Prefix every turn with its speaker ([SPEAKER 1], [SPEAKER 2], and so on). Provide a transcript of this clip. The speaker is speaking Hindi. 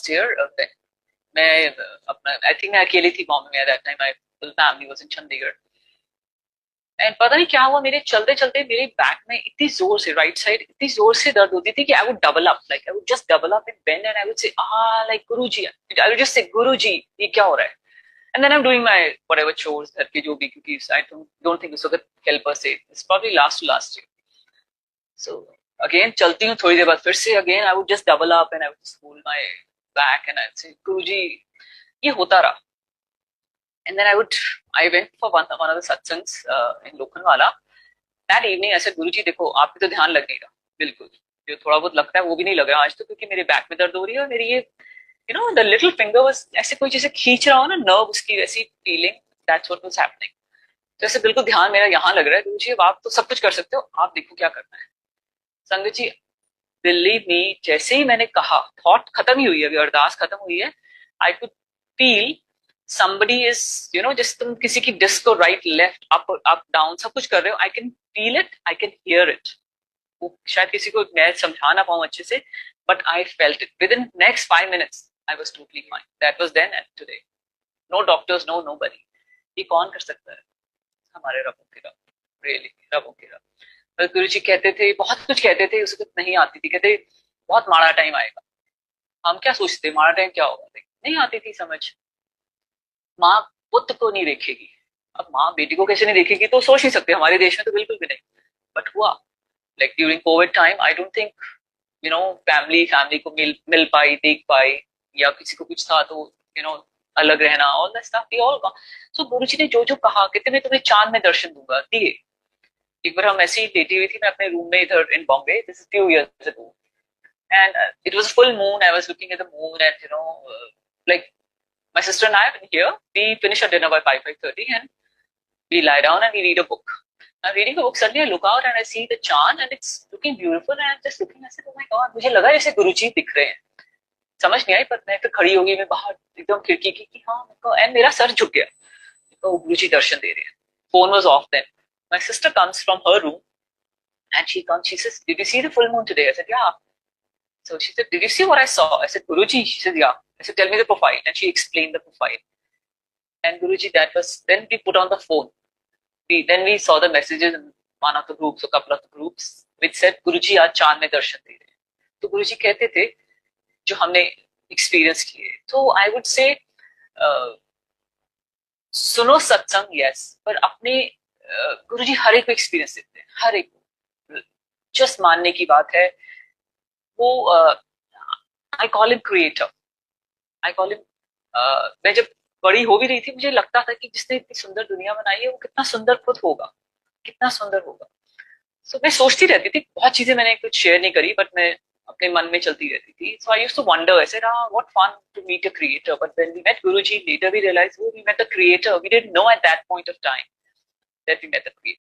[SPEAKER 1] ईयर मैं अपना आई थिंक मैं अकेली थी बॉम्बे में that time my full family was in Chandigarh and पता नहीं क्या हुआ मेरे चलते चलते मेरे बैक में इतनी जोर से राइट साइड इतनी जोर से दर्द होती थी कि I would double up like I would just double up in bend and I would say like Guruji I would just say Guruji ये क्या हो रहा है and then I am doing my whatever chores घर के जो भी क्योंकि I don't think this would help us it's probably last year so again चलती हूँ थोड़ी देर बाद फिर से again I would just double up and I would school my back and I would say Guruji ये होता रहा and then I went for one of the satsangs in Lokhandwala. That evening I said, Guruji देखो आप पे तो ध्यान लग नहीं रहा बिल्कुल जो थोड़ा बहुत लगता है वो भी नहीं लग रहा आज तो क्योंकि मेरे बैक में दर्द हो रही है और मेरी ये द लिटिल फिंगर वाज ऐसे कोई जैसे खींच रहा हो ना नर्व उसकी वैसी feeling that's what was happening तो ऐसे बिल्कुल ध्यान मेरा यहाँ लग रहा है गुरुजी अब आप तो सब कुछ कर सकते हो आप देखो क्या करना है संगत जी बिलीव मी जैसे ही मैंने कहा थॉट खत्म ही हुई है अभी अरदास खत्म हुई है I could feel somebody is just तुम किसी की डिस्क को राइट लेफ्ट अप डाउन सब कुछ कर रहे हो I can feel it I can hear it वो शायद किसी को मैं समझा ना पाऊं अच्छे से but I felt it within next 5 minutes I was totally fine that was then and today no doctors no nobody ये कौन कर सकता है हमारे रबों के रब रियली रबों के रब गुरु जी कहते थे बहुत कुछ कहते थे उसको नहीं आती थी कहते बहुत माड़ा टाइम आएगा हम क्या सोचते माड़ा टाइम क्या होगा नहीं आती थी समझ माँ पुत्र को नहीं देखेगी अब माँ बेटी को कैसे नहीं देखेगी तो सोच नहीं सकते हमारे देश में तो बिल्कुल भी नहीं बट हुआ like during Covid time I don't think family को मिल पाई देख पाई या किसी को कुछ था तो अलग रहना all that stuff we all gone so Guruji ने जो जो कहा कहते मैं तुम्हें चांद में दर्शन दूंगा दिए एक बार हम ऐसे ही लेटी हुई थी मैं अपने रूम में इधर in Bombay this is few years ago and it was full moon I was looking at the moon and like my sister and I have been here. We finish our dinner by 5:30 and we lie down and we read a book. I'm reading a book. Suddenly I look out and I see the chand and it's looking beautiful and I'm just looking. I said, oh my God, मुझे लगा जैसे गुरुजी दिख रहे हैं समझ नहीं आई पर मैं फिर खड़ी हो गई मैं बाहर एकदम खिड़की की कि हाँ मेरे एंड मेरा सर झुक गया तो गुरुजी दर्शन दे रहे हैं phone was off then my sister comes from her room and she says did you see the full moon today I said yeah so she said did you see what I saw I said Guruji she said yeah I said tell me the profile and she explained the profile and Guruji that was then we put on the phone then we saw the messages in one of the groups a couple of the groups which said Guruji आज चांद में दर्शन दे रहे हैं तो गुरुजी कहते थे जो हमने एक्सपीरियंस किए तो आई वुड से सुनो सत्संग यस पर अपने गुरुजी हर एक को एक्सपीरियंस देते हैं हर एक को जस्ट मानने की बात है वो I call him creator I call him मैं जब बड़ी हो भी रही थी मुझे लगता था कि जिसने इतनी सुंदर दुनिया बनाई है वो कितना सुंदर खुद होगा कितना सुंदर होगा सो मैं सोचती रहती थी बहुत चीजें मैंने कुछ शेयर नहीं करी बट मैं अपने मन में चलती रहती थी so I used to wonder I said what fun to meet a creator but when we met Guruji later we realise we met a creator we didn't know at that point of time that we met a creator